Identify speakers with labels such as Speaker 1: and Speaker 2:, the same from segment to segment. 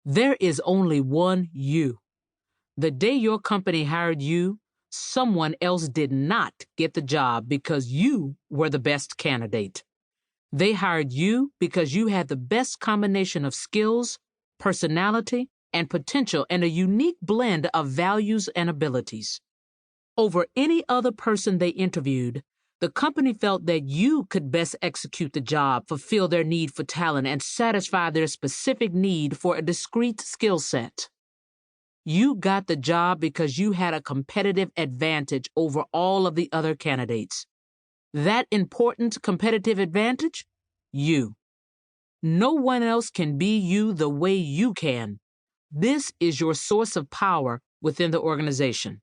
Speaker 1: There is only one you. The day your company hired you, someone else did not get the job because you were the best candidate. They hired you because you had the best combination of skills, personality, and potential, and a unique blend of values and abilities. Over any other person they interviewed, the company felt that you could best execute the job, fulfill their need for talent, and satisfy their specific need for a discrete skill set. You got the job because you had a competitive advantage over all of the other candidates. That important competitive advantage? You. No one else can be you the way you can. This is your source of power within the organization.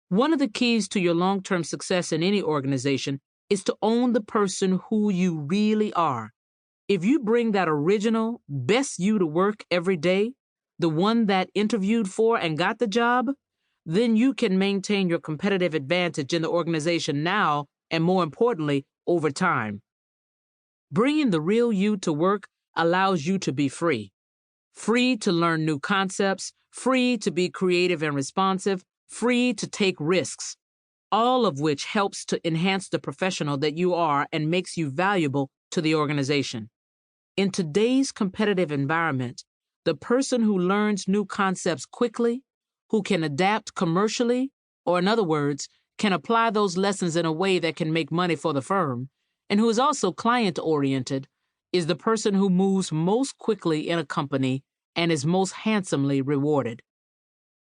Speaker 1: One of the keys to your long-term success in any organization is to own the person who you really are. If you bring that original, best you to work every day, the one that interviewed for and got the job, then you can maintain your competitive advantage in the organization now and, more importantly, over time. Bringing the real you to work allows you to be free. Free to learn new concepts, free to be creative and responsive, free to take risks, all of which helps to enhance the professional that you are and makes you valuable to the organization. In today's competitive environment, the person who learns new concepts quickly, who can adapt commercially, or in other words, can apply those lessons in a way that can make money for the firm, and who is also client-oriented, is the person who moves most quickly in a company and is most handsomely rewarded.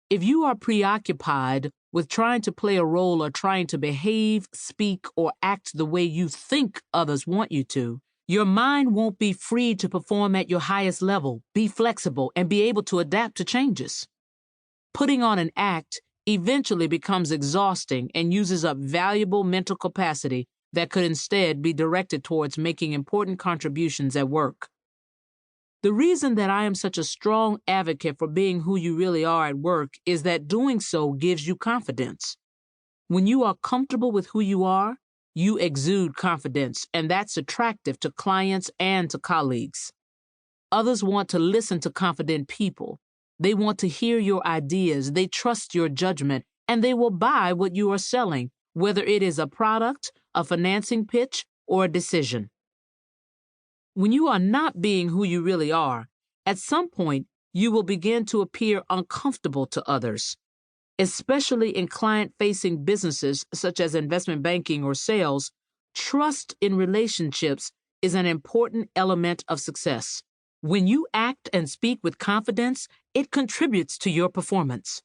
Speaker 1: If you are preoccupied with trying to play a role or trying to behave, speak, or act the way you think others want you to, your mind won't be free to perform at your highest level, be flexible, and be able to adapt to changes. Putting on an act eventually becomes exhausting and uses up valuable mental capacity that could instead be directed towards making important contributions at work. The reason that I am such a strong advocate for being who you really are at work is that doing so gives you confidence. When you are comfortable with who you are, you exude confidence, and that's attractive to clients and to colleagues. Others want to listen to confident people. They want to hear your ideas, they trust your judgment, and they will buy what you are selling, whether it is a product, a financing pitch, or a decision. When you are not being who you really are, at some point you will begin to appear uncomfortable to others. Especially in client-facing businesses such as investment banking or sales, trust in relationships is an important element of success. When you act and speak with confidence, it contributes to your performance.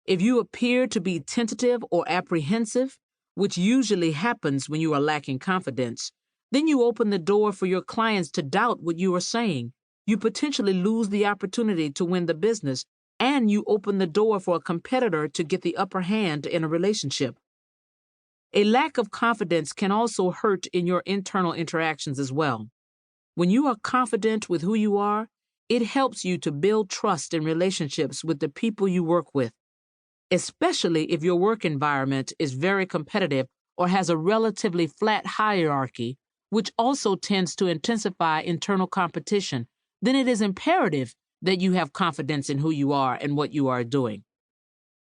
Speaker 1: If you appear to be tentative or apprehensive, which usually happens when you are lacking confidence, then you open the door for your clients to doubt what you are saying. You potentially lose the opportunity to win the business, and you open the door for a competitor to get the upper hand in a relationship. A lack of confidence can also hurt in your internal interactions as well. When you are confident with who you are, it helps you to build trust in relationships with the people you work with, especially if your work environment is very competitive or has a relatively flat hierarchy, which also tends to intensify internal competition. Then it is imperative that you have confidence in who you are and what you are doing.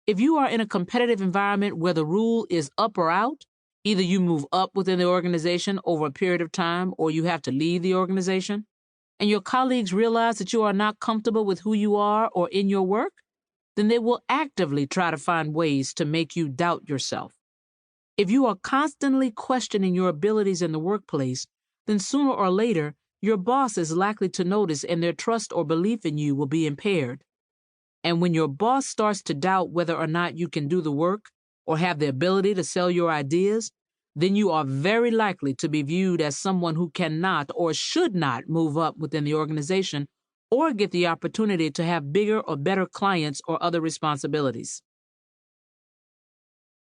Speaker 1: If you are in a competitive environment where the rule is up or out, either you move up within the organization over a period of time or you have to leave the organization, and your colleagues realize that you are not comfortable with who you are or in your work, then they will actively try to find ways to make you doubt yourself. If you are constantly questioning your abilities in the workplace, then sooner or later, your boss is likely to notice and their trust or belief in you will be impaired. And when your boss starts to doubt whether or not you can do the work or have the ability to sell your ideas, then you are very likely to be viewed as someone who cannot or should not move up within the organization or get the opportunity to have bigger or better clients or other responsibilities.